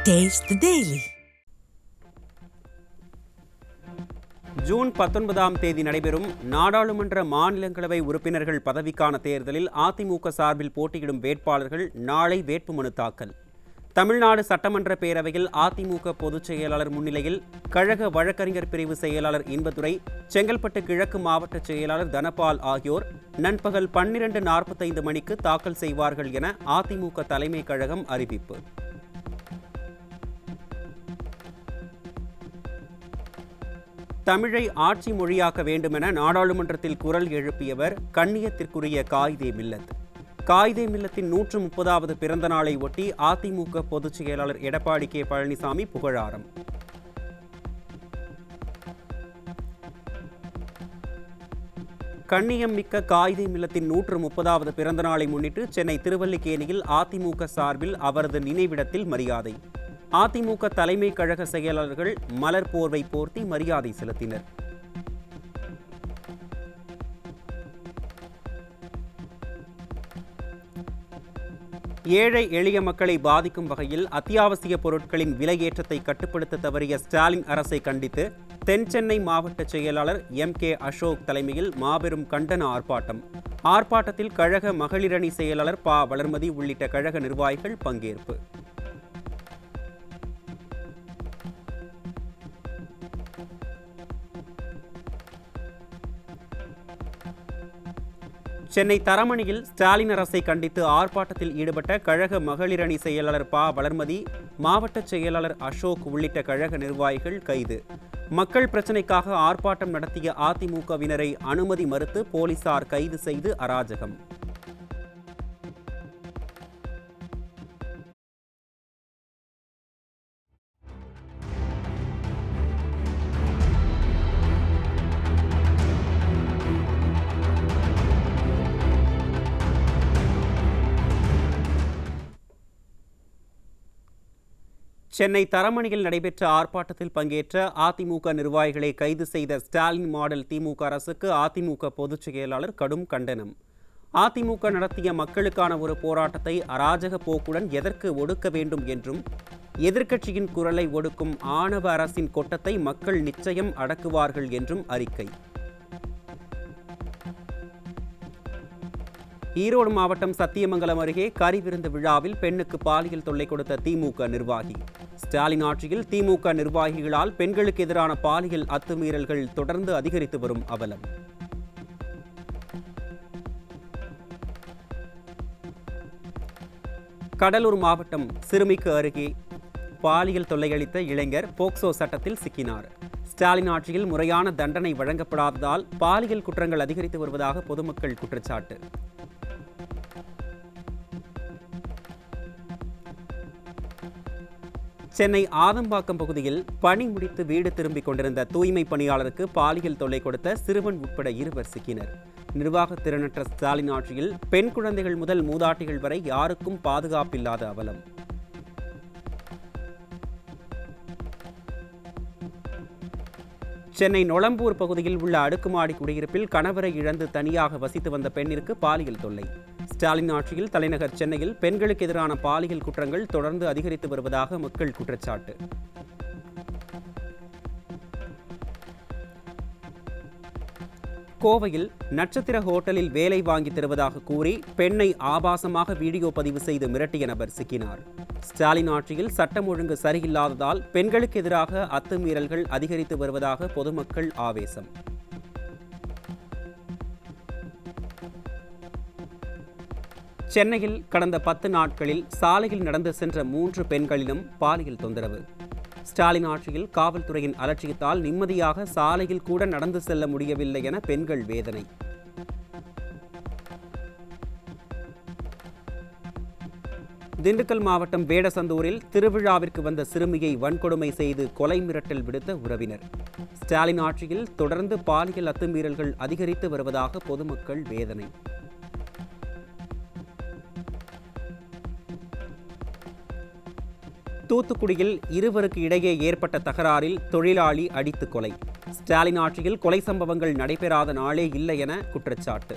Taste the Daily. June 19ஆம் தேதி நடைபெறும் நாடாளுமன்ற மாநிலங்களவை உறுப்பினர்கள் பதவிக்கான தேர்தலில் அதிமுக சார்பில் போட்டியிடும் வேட்பாளர்கள் நாளை வேட்புமனு தாக்கல். தமிழ்நாடு சட்டமன்ற பேரவையில் அதிமுக பொதுச் செயலாளர் முன்னிலையில் கழக வழக்கறிஞர் பிரிவு செயலாளர் இன்பதுரை, செங்கல்பட்டு கிழக்கு மாவட்ட செயலாளர் தனபால் ஆகியோர் நண்பகல் 12:45 மணிக்கு தாக்கல் செய்வார்கள் என அதிமுக தலைமை கழகம் அறிவிப்பு. தமிழை ஆட்சி மொழியாக்க வேண்டுமென நாடாளுமன்றத்தில் குரல் எழுப்பியவர் கண்ணியத்திற்குரிய காயிதே மில்லத். காயிதே மில்லத்தின் 130வது பிறந்த நாளை ஒட்டி அதிமுக பொதுச் செயலாளர் எடப்பாடி கே பழனிசாமி புகழாரம். கண்ணியம் மிக்க காயிதே மில்லத்தின் 130வது பிறந்த நாளை முன்னிட்டு சென்னை திருவல்லிக்கேணியில் அதிமுக சார்பில் அவரது நினைவிடத்தில் மரியாதை. அதிமுக தலைமை கழக செயலாளர்கள் மலர் போர்வை போர்த்தி மரியாதை செலுத்தினர். ஏழை எளிய மக்களை பாதிக்கும் வகையில் அத்தியாவசிய பொருட்களின் விலையேற்றத்தை கட்டுப்படுத்த தவறிய ஸ்டாலின் அரசை கண்டித்து தென் சென்னை மாவட்ட செயலாளர் MK அசோக் தலைமையில் மாபெரும் கண்டன ஆர்ப்பாட்டம். ஆர்ப்பாட்டத்தில் கழக மகளிரணி செயலாளர் ப. வளர்மதி உள்ளிட்ட கழக நிர்வாகிகள் பங்கேற்பு. சென்னை தரமணியில் ஸ்டாலின் அரசை கண்டித்து ஆர்ப்பாட்டத்தில் ஈடுபட்ட கழக மகளிரணி செயலாளர் ப. வளர்மதி, மாவட்ட செயலாளர் அசோக் உள்ளிட்ட கழக நிர்வாகிகள் கைது. மக்கள் பிரச்சினைக்காக ஆர்ப்பாட்டம் நடத்திய அதிமுகவினரை அனுமதி மறுத்து போலீசார் கைது செய்து அராஜகம். சென்னை தரமணியில் நடைபெற்ற ஆர்ப்பாட்டத்தில் பங்கேற்ற அதிமுக நிர்வாகிகளை கைது செய்த ஸ்டாலின் மாடல் திமுக அரசுக்கு அதிமுக பொதுச் செயலாளர் கடும் கண்டனம். அதிமுக நடத்திய மக்களுக்கான ஒரு போராட்டத்தை அராஜக போக்குடன் எதற்கு ஒடுக்க வேண்டும் என்றும், எதிர்க்கட்சியின் குரலை ஒடுக்கும் ஆணவ அரசின் கொட்டத்தை மக்கள் நிச்சயம் அடக்குவார்கள் என்றும் அறிக்கை. ஈரோடு மாவட்டம் சத்தியமங்கலம் அருகே கறி விருந்து விழாவில் பெண்ணுக்கு பாலியல் தொல்லை கொடுத்த திமுக நிர்வாகி. ஸ்டாலின் ஆட்சியில் திமுக நிர்வாகிகளால் பெண்களுக்கு எதிரான பாலியல் அத்துமீறல்கள் தொடர்ந்து அதிகரித்து வரும் அவலம். கடலூர் மாவட்டம் சிறுமிக்கு அருகே பாலியல் தொல்லையளித்த இளைஞர் போக்சோ சட்டத்தில் சிக்கினார். ஸ்டாலின் ஆட்சியில் முறையான தண்டனை வழங்கப்படாததால் பாலியல் குற்றங்கள் அதிகரித்து வருவதாக பொதுமக்கள் குற்றச்சாட்டு. சென்னை ஆதம்பாக்கம் பகுதியில் பணி முடித்து வீடு திரும்பிக் கொண்டிருந்த தூய்மை பணியாளருக்கு பாலியல் தொல்லை கொடுத்த சிறுவன் உட்பட 2 சிக்கினர். நிர்வாக திறனற்ற ஸ்டாலின் ஆட்சியில் பெண் குழந்தைகள் முதல் மூதாட்டிகள் வரை யாருக்கும் பாதுகாப்பில்லாத அவலம். சென்னை நொளம்பூர் பகுதியில் உள்ள அடுக்குமாடி குடியிருப்பில் கணவரை இழந்து தனியாக வசித்து வந்த பெண்ணிற்கு பாலியல் தொல்லை. ஸ்டாலின் ஆட்சியில் தலைநகர் சென்னையில் பெண்களுக்கு எதிரான பாலியல் குற்றங்கள் தொடர்ந்து அதிகரித்து வருவதாக மக்கள் குற்றச்சாட்டு. கோவையில் நட்சத்திர ஹோட்டலில் வேலை வாங்கி தருவதாக கூறி பெண்ணை ஆபாசமாக வீடியோ பதிவு செய்து மிரட்டிய நபர் சிக்கினார். ஸ்டாலின் ஆட்சியில் சட்டம் ஒழுங்கு சரியில்லாததால் பெண்களுக்கு எதிராக அத்துமீறல்கள் அதிகரித்து வருவதாக பொதுமக்கள் ஆவேசம். சென்னையில் கடந்த 10 நாட்களில் சாலையில் நடந்து சென்ற 3 பெண்களிலும் பாலியல் தொந்தரவு. ஸ்டாலின் ஆட்சியில் காவல்துறையின் அலட்சியத்தால் நிம்மதியாக சாலையில் கூட நடந்து செல்ல முடியவில்லை என பெண்கள் வேதனை. திண்டுக்கல் மாவட்டம் வேடசந்தூரில் திருவிழாவிற்கு வந்த சிறுமியை வன்கொடுமை செய்து கொலை மிரட்டல் விடுத்த உறவினர். ஸ்டாலின் ஆட்சியில் தொடர்ந்து பாலியல் அத்துமீறல்கள் அதிகரித்து வருவதாக பொதுமக்கள் வேதனை. தூத்துக்குடியில் இருவருக்கு இடையே ஏற்பட்ட தகராறில் தொழிலாளி அடித்து கொலை. ஸ்டாலின் ஆட்சியில் கொலை சம்பவங்கள் நடைபெறாத நாளே இல்லை என குற்றச்சாட்டு.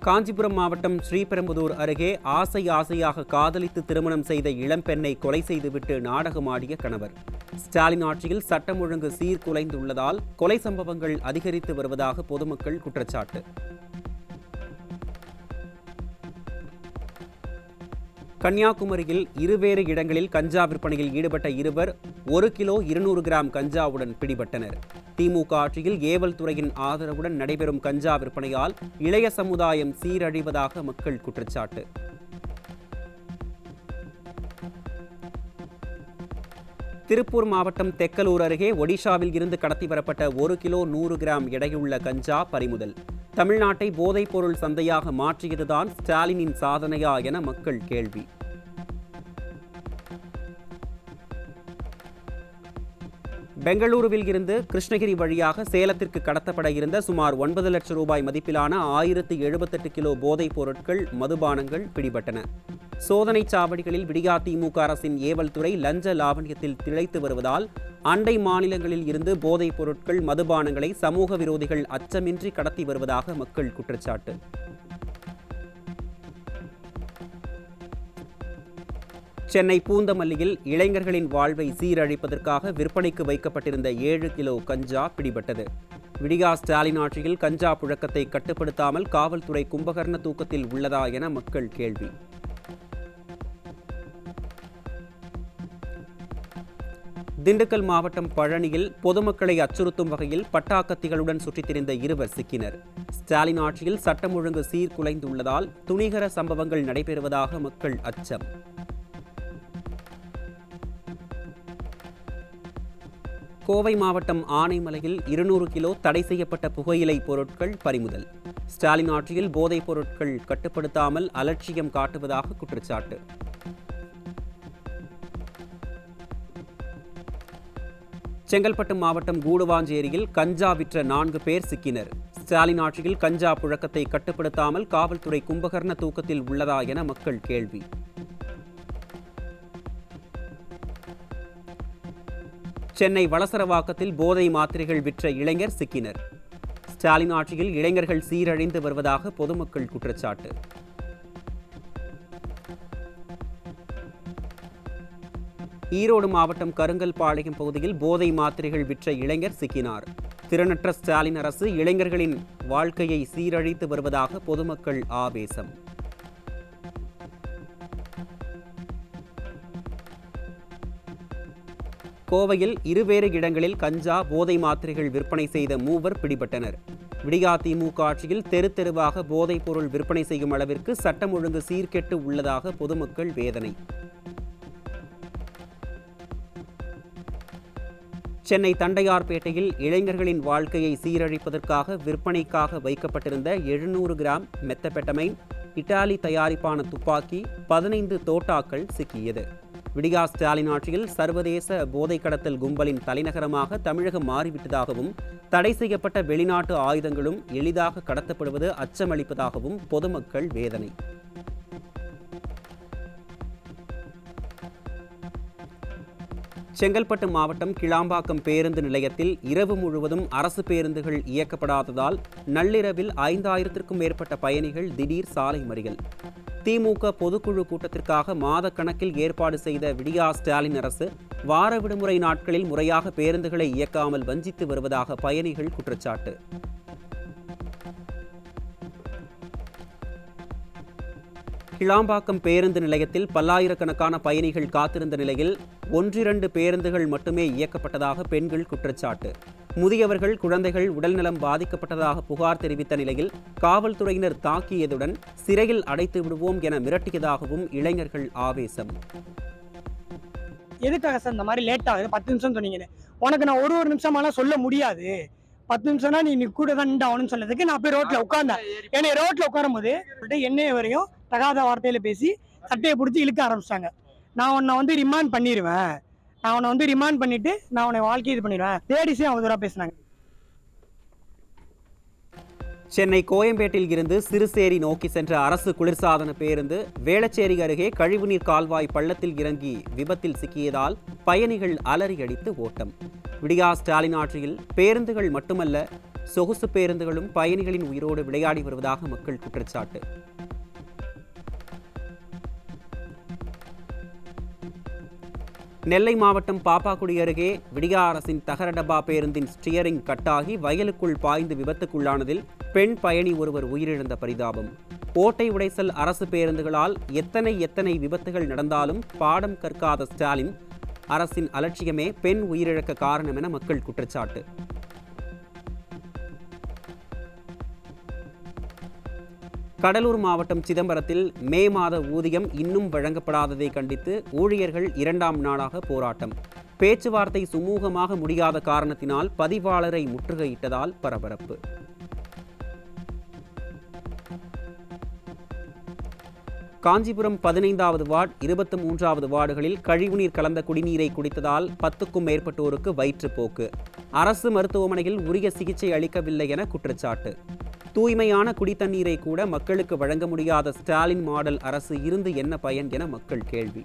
காஞ்சிபுரம் மாவட்டம் ஸ்ரீபெரும்புதூர் அருகே ஆசையாக காதலித்து திருமணம் செய்த இளம்பெண்ணை கொலை செய்துவிட்டு நாடகமாடிய கணவர். ஸ்டாலின் ஆட்சியில் சட்டம் ஒழுங்கு சீர்குலைந்துள்ளதால் கொலை சம்பவங்கள் அதிகரித்து வருவதாக பொதுமக்கள் குற்றச்சாட்டு. கன்னியாகுமரியில் இருவேறு இடங்களில் கஞ்சா விற்பனையில் ஈடுபட்ட இருவர் 1 கிலோ 200 கிராம் கஞ்சாவுடன் பிடிபட்டனர். திமுக ஆட்சியில் ஏவல் துறையின் ஆதரவுடன் நடைபெறும் கஞ்சா விற்பனையால் இளைய சமுதாயம் சீரழிவதாக மக்கள் குற்றச்சாட்டு. திருப்பூர் மாவட்டம் தெக்கலூர் அருகே ஒடிஷாவில் இருந்து கடத்தி வரப்பட்ட 1 கிலோ 100 கிராம் எடையுள்ள கஞ்சா பறிமுதல். தமிழ்நாட்டை போதைப் பொருள் சந்தையாக மாற்றியதுதான் ஸ்டாலினின் சாதனையா என மக்கள் கேள்வி. பெங்களூருவில் இருந்து கிருஷ்ணகிரி வழியாக சேலத்திற்கு கடத்தப்பட இருந்த சுமார் 9 லட்சம் ரூபாய் மதிப்பிலான 1078 கிலோ போதைப் பொருட்கள், மதுபானங்கள் பிடிபட்டன. சோதனைச் சாவடிகளில் விடியா திமுக அரசின் ஏவல் துறை லஞ்ச லாவண்யத்தில் திளைத்து வருவதால் அண்டை மாநிலங்களில் இருந்து போதைப் பொருட்கள், மதுபானங்களை சமூக விரோதிகள் அச்சமின்றி கடத்தி வருவதாக மக்கள் குற்றச்சாட்டு. சென்னை பூந்தமல்லியில் இளைஞர்களின் வாழ்வை சீரழிப்பதற்காக விற்பனைக்கு வைக்கப்பட்டிருந்த 7 கிலோ கஞ்சா பிடிபட்டது. விடியா ஸ்டாலின் ஆட்சியில் கஞ்சா புழக்கத்தை கட்டுப்படுத்தாமல் காவல்துறை கும்பகர்ண தூக்கத்தில் உள்ளதா என மக்கள் கேள்வி. திண்டுக்கல் மாவட்டம் பழனியில் பொதுமக்களை அச்சுறுத்தும் வகையில் பட்டாக்கத்திகளுடன் சுற்றித் திரிந்த இருவர் சிக்கினர். ஸ்டாலின் ஆட்சியில் சட்டம் ஒழுங்கு சீர்குலைந்துள்ளதால் துணிகர சம்பவங்கள் நடைபெறுவதாக மக்கள் அச்சம். கோவை மாவட்டம் ஆனைமலையில் 200 கிலோ தடை செய்யப்பட்ட புகையிலை பொருட்கள் பறிமுதல். ஸ்டாலின் ஆட்சியில் போதைப் பொருட்கள் கட்டுப்படுத்தாமல் அலட்சியம் காட்டுவதாக குற்றச்சாட்டு. செங்கல்பட்டு மாவட்டம் கூடுவாஞ்சேரியில் கஞ்சா விற்ற 4 பேர் சிக்கினர். ஸ்டாலின் ஆட்சியில் கஞ்சா புழக்கத்தை கட்டுப்படுத்தாமல் காவல்துறை கும்பகர்ண தூக்கத்தில் உள்ளதா என மக்கள் கேள்வி. சென்னை வளசரவாக்கத்தில் போதை மாத்திரைகள் விற்ற இளைஞர் சிக்கினர். ஸ்டாலின் ஆட்சியில் இளைஞர்கள் சீரழிந்து வருவதாக பொதுமக்கள் குற்றச்சாட்டு. ஈரோடு மாவட்டம் கருங்கல்பாளையம் பகுதியில் போதை மாத்திரைகள் விற்ற இளைஞர் சிக்கினார். திறனற்ற ஸ்டாலின் அரசு இளைஞர்களின் வாழ்க்கையை சீரழித்து வருவதாக பொதுமக்கள் ஆவேசம். கோவையில் இருவேறு இடங்களில் கஞ்சா, போதை மாத்திரைகள் விற்பனை செய்த 3 பிடிபட்டனர். விடியா திமுக ஆட்சியில் தெரு தெருவாக போதைப் பொருள் விற்பனை செய்யும் அளவிற்கு சட்டம் ஒழுங்கு சீர்கெட்டு உள்ளதாக பொதுமக்கள் வேதனை. சென்னை தண்டையார்பேட்டையில் இளைஞர்களின் வாழ்க்கையை சீரழிப்பதற்காக விற்பனைக்காக வைக்கப்பட்டிருந்த 700 கிராம் மெத்தபெட்டமைன், இட்டாலி தயாரிப்பான துப்பாக்கி, 15 தோட்டாக்கள் சிக்கியது. விடியா ஸ்டாலின் ஆட்சியில் சர்வதேச போதை கடத்தல் கும்பலின் தலைநகரமாக தமிழகம் மாறிவிட்டதாகவும் தடை செய்யப்பட்ட வெளிநாட்டு ஆயுதங்களும் எளிதாக கடத்தப்படுவது அச்சமளிப்பதாகவும் பொதுமக்கள் வேதனை. செங்கல்பட்டு மாவட்டம் கிளாம்பாக்கம் பேருந்து நிலையத்தில் இரவு முழுவதும் அரசு பேருந்துகள் இயக்கப்படாததால் நள்ளிரவில் 5000க்கும் மேற்பட்ட பயணிகள் திடீர் சாலை மறியல். திமுக பொதுக்குழு கூட்டத்திற்காக மாதக்கணக்கில் ஏற்பாடு செய்த விடியா ஸ்டாலின் அரசு வார விடுமுறை நாட்களில் முறையாக பேருந்துகளை இயக்காமல் வஞ்சித்து வருவதாக பயணிகள் குற்றச்சாட்டு. கிளாம்பாக்கம் பேருந்து நிலையத்தில் பல்லாயிரக்கணக்கான பயணிகள் காத்திருந்த நிலையில் 1-2 பேருந்துகள் மட்டுமே இயக்கப்பட்டதாக பெண்கள் குற்றச்சாட்டு. முதியவர்கள், குழந்தைகள் உடல்நலம் பாதிக்கப்பட்டதாக புகார் தெரிவித்த நிலையில் காவல்துறையினர் தாக்கியதுடன் சிறையில் அடைத்து விடுவோம் என மிரட்டியதாகவும் இளைஞர்கள் ஆவேசம். எதுக்காக சார் இந்த மாதிரி லேட் ஆகுது? 10 நிமிஷம் சொன்னீங்க. உனக்கு நான் ஒரு நிமிஷமாலாம் சொல்ல முடியாது. 10 நிமிஷம்னா நீ கூட தான் நின்று சொன்னதுக்கு நான் போய் ரோட்ல உட்கார்ந்தேன். என்னை ரோட்ல உட்காரும் போது என்னைய வரையும் தகாத வார்த்தையில பேசி சட்டையை பிடிச்சி இழுக்க ஆரம்பிச்சிட்டாங்க. நான் உன்னை வந்து ரிமாண்ட் பண்ணிடுவேன், நான் உன்னை வந்து ரிமாண்ட் பண்ணிட்டு நான் உன்னை வாழ்க்கை இது பண்ணிடுவேன், லேடிஸே அவங்க தூரம் பேசினாங்க. சென்னை கோயம்பேட்டில் இருந்து சிறுசேரி நோக்கி சென்ற அரசு குளிர்சாதன பேருந்து வேளச்சேரி அருகே கழிவுநீர் கால்வாய் பள்ளத்தில் இறங்கி விபத்தில் சிக்கியதால் பயணிகள் அலறி அடித்து ஓட்டம். விடியா ஸ்டாலின் ஆட்சியில் பேருந்துகள் மட்டுமல்ல, சொகுசு பேருந்துகளும் பயணிகளின் உயிரோடு விளையாடி வருவதாக மக்கள் குற்றச்சாட்டு. நெல்லை மாவட்டம் பாப்பாக்குடி அருகே விடியா அரசின் தகர டப்பா பேருந்தின் ஸ்டியரிங் கட்டாகி வயலுக்குள் பாய்ந்து விபத்துக்குள்ளானதில் பெண் பயணி ஒருவர் உயிரிழந்த பரிதாபம். ஓட்டை உடைசல் அரசு பேருந்துகளால் எத்தனை விபத்துகள் நடந்தாலும் பாடம் கற்காத ஸ்டாலின் அரசின் அலட்சியமே பெண் உயிரிழக்க காரணம் என மக்கள் குற்றச்சாட்டு. கடலூர் மாவட்டம் சிதம்பரத்தில் மே மாத ஊதியம் இன்னும் வழங்கப்படாததை கண்டித்து ஊழியர்கள் 2ஆம் நாளாக போராட்டம். பேச்சுவார்த்தை சுமூகமாக முடியாத காரணத்தினால் பதிவாளரை முற்றுகையிட்டதால் பரபரப்பு. காஞ்சிபுரம் 15வது வார்டு 23வது வார்டுகளில் கழிவுநீர் கலந்த குடிநீரை குடித்ததால் 10க்கும் மேற்பட்டோருக்கு வயிற்றுப்போக்கு. அரசு மருத்துவமனையில் உரிய சிகிச்சை அளிக்கவில்லை என குற்றச்சாட்டு. தூய்மையான குடித்தண்ணீரை கூட மக்களுக்கு வழங்க முடியாத ஸ்டாலின் மாடல் அரசு இருந்து என்ன பயன் என மக்கள் கேள்வி.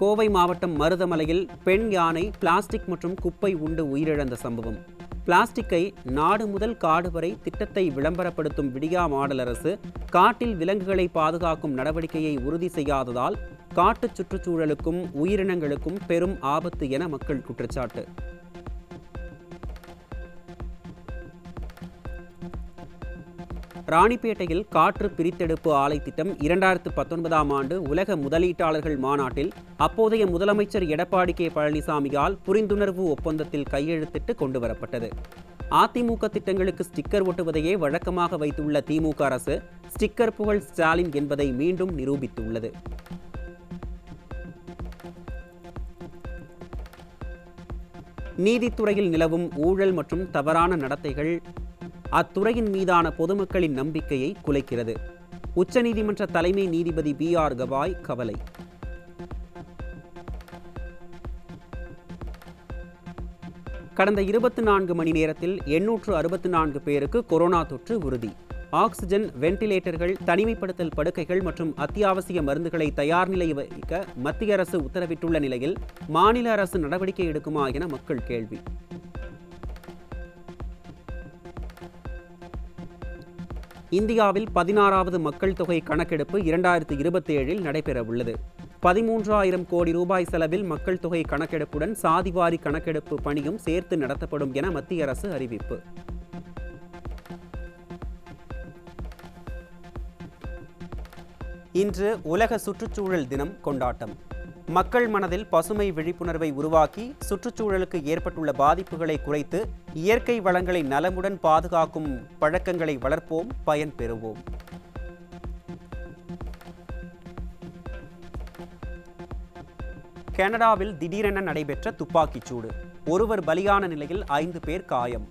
கோவை மாவட்டம் மருதமலையில் பெண் யானை பிளாஸ்டிக் மற்றும் குப்பை உண்டு உயிரிழந்த சம்பவம். பிளாஸ்டிக்கை நாடு முதல் காடு வரை திட்டத்தை விளம்பரப்படுத்தும் விடியா மாடல் அரசு காட்டில் விலங்குகளை பாதுகாக்கும் நடவடிக்கையை உறுதி செய்யாததால் காட்டுச் சுற்றுச்சூழலுக்கும் உயிரினங்களுக்கும் பெரும் ஆபத்து என மக்கள் குற்றச்சாட்டு. ராணிப்பேட்டையில் காற்று பிரித்தெடுப்பு ஆலை திட்டம் 2019ஆம் ஆண்டு உலக முதலீட்டாளர்கள் மாநாட்டில் அப்போதைய முதலமைச்சர் எடப்பாடி கே பழனிசாமியால் புரிந்துணர்வு ஒப்பந்தத்தில் கையெழுத்திட்டு கொண்டுவரப்பட்டது. அதிமுக திட்டங்களுக்கு ஸ்டிக்கர் ஒட்டுவதையே வழக்கமாக வைத்துள்ள திமுக அரசு ஸ்டிக்கர் புகழ் ஸ்டாலின் என்பதை மீண்டும் நிரூபித்துள்ளது. நீதித்துறையில் நிலவும் ஊழல் மற்றும் தவறான நடத்தைகள் அத்துறையின் மீதான பொதுமக்களின் நம்பிக்கையை குலைக்கிறது. உச்சநீதிமன்ற தலைமை நீதிபதி B.R. கவாய் கவலை. கடந்த 24 மணி நேரத்தில் 864 பேருக்கு கொரோனா தொற்று உறுதி. ஆக்சிஜன், வெண்டிலேட்டர்கள், தனிமைப்படுத்தல் படுக்கைகள் மற்றும் அத்தியாவசிய மருந்துகளை தயார் நிலையில் வைக்க மத்திய அரசு உத்தரவிட்டுள்ள நிலையில் மாநில அரசு நடவடிக்கை எடுக்குமா என மக்கள் கேள்வி. இந்தியாவில் 16வது மக்கள் தொகை கணக்கெடுப்பு 2027இல் நடைபெறவுள்ளது. 13,000 கோடி ரூபாய் செலவில் மக்கள் தொகை கணக்கெடுப்புடன் சாதிவாரி கணக்கெடுப்பு பணியும் சேர்த்து நடத்தப்படும் என மத்திய அரசு அறிவிப்பு. இன்று உலக சுற்றுச்சூழல் தினம் கொண்டாட்டம். மக்கள் மனதில் பசுமை விழிப்புணர்வை உருவாக்கி சுற்றுச்சூழலுக்கு ஏற்பட்டுள்ள பாதிப்புகளை குறைத்து இயற்கை வளங்களை நலமுடன் பாதுகாக்கும் பழக்கங்களை வளர்ப்போம், பயன் பெறுவோம். கனடாவில் திடீரென நடைபெற்ற துப்பாக்கிச்சூடு. ஒருவர் பலியான நிலையில் 5 பேர் காயம்.